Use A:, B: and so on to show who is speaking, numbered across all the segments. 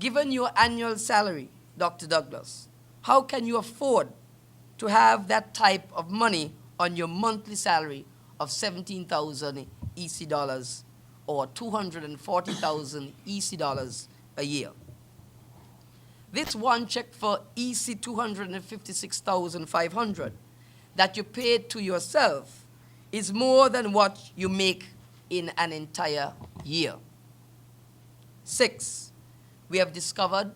A: given your annual salary, Dr. Douglas, how can you afford to have that type of money on your monthly salary of 17,000 EC dollars or 240,000 EC dollars a year? This one check for EC 256,500 that you paid to yourself is more than what you make in an entire year. 6, we have discovered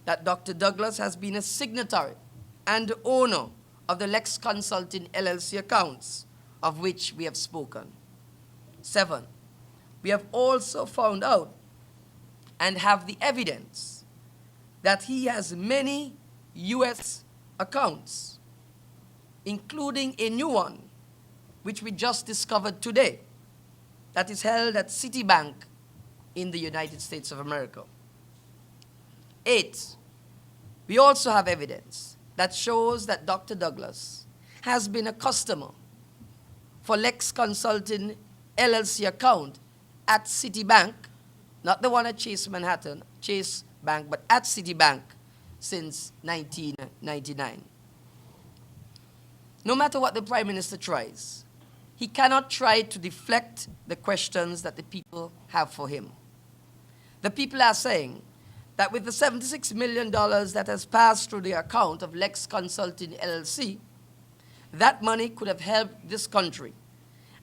A: that Dr. Douglas has been a signatory and owner of the Lex Consulting LLC accounts, of which we have spoken. 7, we have also found out and have the evidence that he has many U.S. accounts, including a new one, which we just discovered today, that is held at Citibank in the United States of America. 8, we also have evidence that shows that Dr. Douglas has been a customer for Lex Consulting LLC account at Citibank, not the one at Chase Manhattan, Chase Bank, but at Citibank since 1999. No matter what the Prime Minister tries, he cannot try to deflect the questions that the people have for him. The people are saying that with the $76 million that has passed through the account of Lex Consulting LLC, that money could have helped this country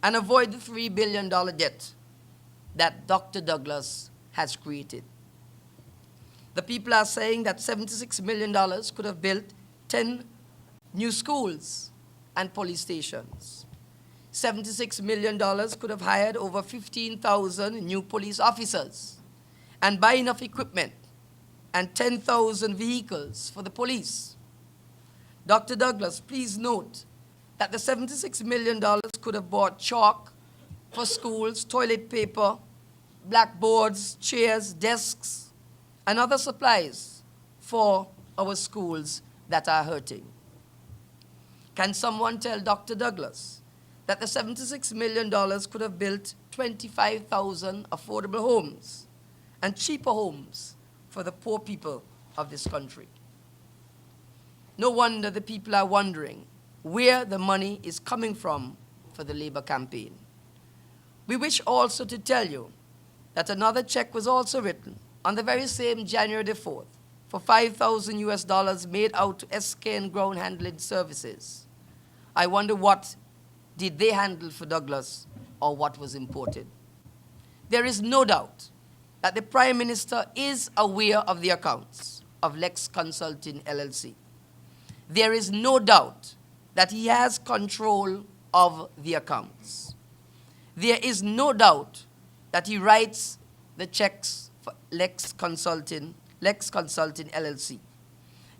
A: and avoid the $3 billion debt that Dr. Douglas has created. The people are saying that $76 million could have built 10 new schools and police stations. $76 million could have hired over 15,000 new police officers and buy enough equipment and 10,000 vehicles for the police. Dr. Douglas, please note that the $76 million could have bought chalk for schools, toilet paper, blackboards, chairs, desks, and other supplies for our schools that are hurting. Can someone tell Dr. Douglas that the $76 million could have built 25,000 affordable homes and cheaper homes for the poor people of this country? No wonder the people are wondering where the money is coming from for the Labour campaign. We wish also to tell you that another check was also written on the very same January the 4th for 5,000 US dollars made out to SK and Ground Handling Services. I wonder what did they handle for Douglas or what was imported. There is no doubt that the Prime Minister is aware of the accounts of Lex Consulting LLC. There is no doubt that he has control of the accounts. There is no doubt that he writes the checks for Lex Consulting LLC.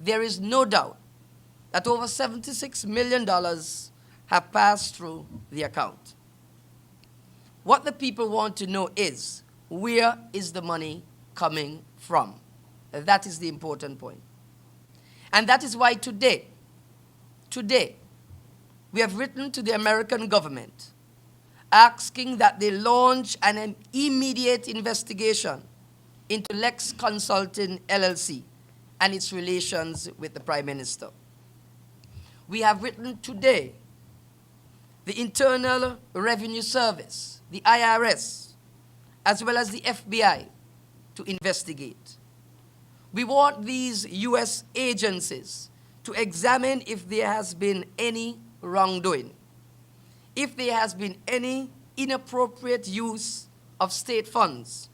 A: There is no doubt that over $76 million have passed through the account. What the people want to know is, where is the money coming from? That is the important point. And that is why today, we have written to the American government asking that they launch an immediate investigation into Lex Consulting LLC and its relations with the Prime Minister. We have written today the Internal Revenue Service, the IRS, as well as the FBI to investigate. We want these U.S. agencies to examine if there has been any wrongdoing, if there has been any inappropriate use of state funds,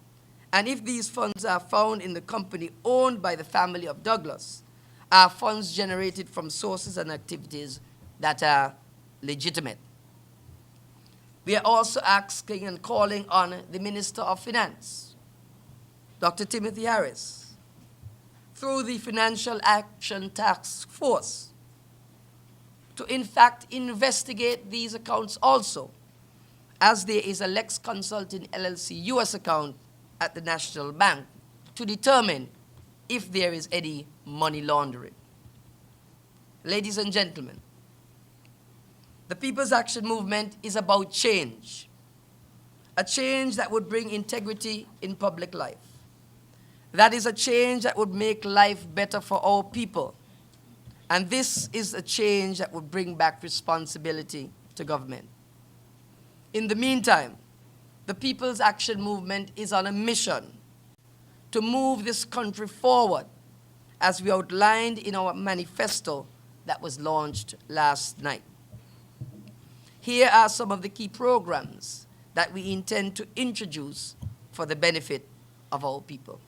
A: and if these funds are found in the company owned by the family of Douglas, are funds generated from sources and activities that are legitimate. We are also asking and calling on the Minister of Finance, Dr. Timothy Harris, through the Financial Action Task Force, to in fact investigate these accounts also, as there is a Lex Consulting LLC US account at the National Bank, to determine if there is any money laundering. Ladies and gentlemen, the People's Action Movement is about change, a change that would bring integrity in public life, That is a change that would make life better for our people. And this is a change that would bring back responsibility to government. In the meantime, the People's Action Movement is on a mission to move this country forward, as we outlined in our manifesto that was launched last night. Here are some of the key programs that we intend to introduce for the benefit of our people.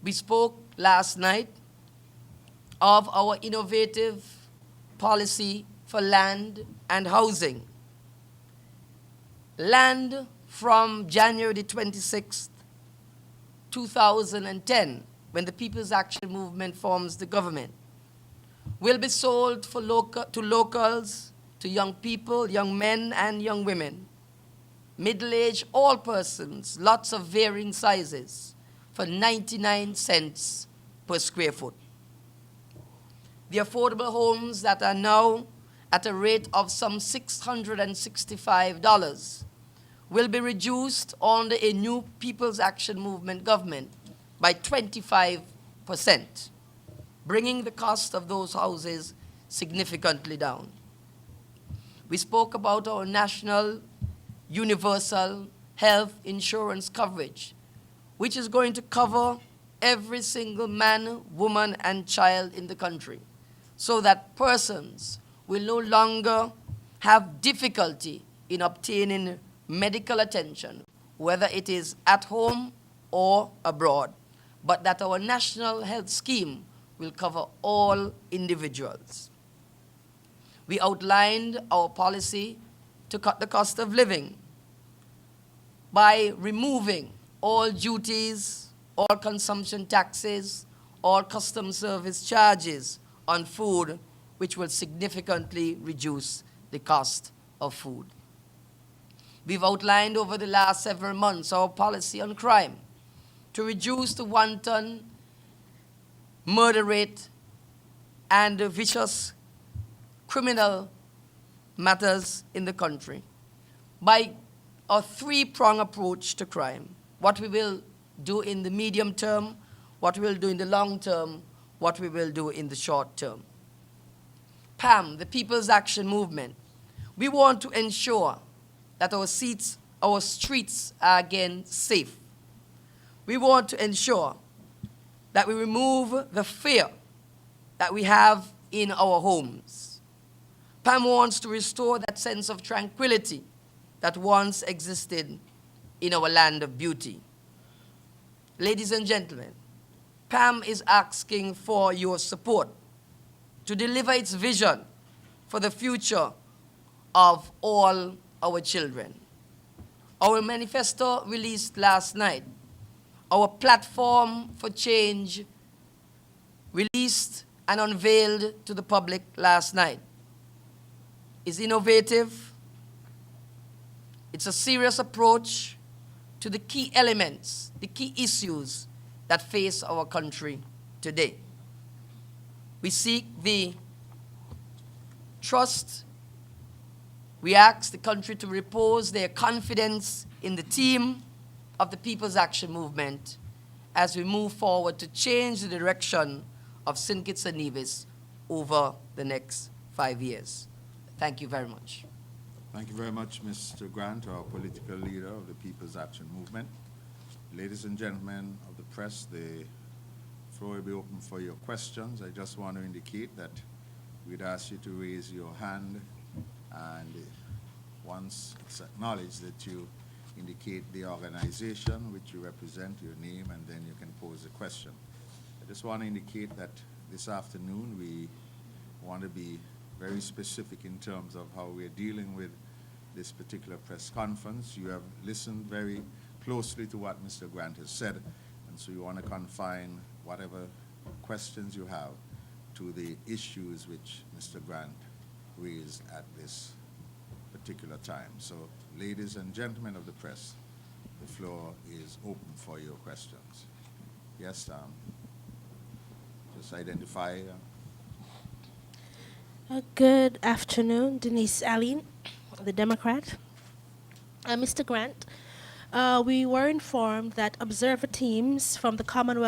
A: We spoke last night of our innovative policy for land and housing. Land from January the 26th, 2010, when the People's Action Movement forms the government, will be sold to locals, to young people, young men and young women, middle-aged, all persons, lots of varying sizes, for 99 cents per square foot. The affordable homes that are now at a rate of some $665 will be reduced under a new People's Action Movement government by 25%, bringing the cost of those houses significantly down. We spoke about our national universal health insurance coverage, which is going to cover every single man, woman, and child in the country, so that persons will no longer have difficulty in obtaining medical attention, whether it is at home or abroad, but that our national health scheme will cover all individuals. We outlined our policy to cut the cost of living by removing all duties, all consumption taxes, all custom service charges on food, which will significantly reduce the cost of food. We've outlined over the last several months our policy on crime to reduce the wanton murder rate and the vicious criminal matters in the country by a three-pronged approach to crime. What we will do in the medium term, what we will do in the long term, what we will do in the short term. PAM, the People's Action Movement, we want to ensure that our streets are again safe. We want to ensure that we remove the fear that we have in our homes. PAM wants to restore that sense of tranquility that once existed in our land of beauty. Ladies and gentlemen, PAM is asking for your support to deliver its vision for the future of all our children. Our manifesto released last night, our platform for change released and unveiled to the public last night, is innovative. It's a serious approach to the key elements, the key issues that face our country today. We seek the trust. We ask the country to repose their confidence in the team of the People's Action Movement as we move forward to change the direction of St. Kitts and Nevis over the next 5 years. Thank you very much.
B: Thank you very much, Mr. Grant, our political leader of the People's Action Movement. Ladies and gentlemen of the press, the floor will be open for your questions. I just want to indicate that we'd ask you to raise your hand, and once it's acknowledged that you indicate the organization which you represent, your name, and then you can pose a question. I just want to indicate that this afternoon we want to be very specific in terms of how we're dealing with this particular press conference. You have listened very closely to what Mr. Grant has said, and so you want to confine whatever questions you have to the issues which Mr. Grant raised at this particular time. So, ladies and gentlemen of the press, the floor is open for your questions. Yes, just identify.
C: Good afternoon, Denise Allen, the Democrat. Mr. Grant, We were informed that observer teams from the Commonwealth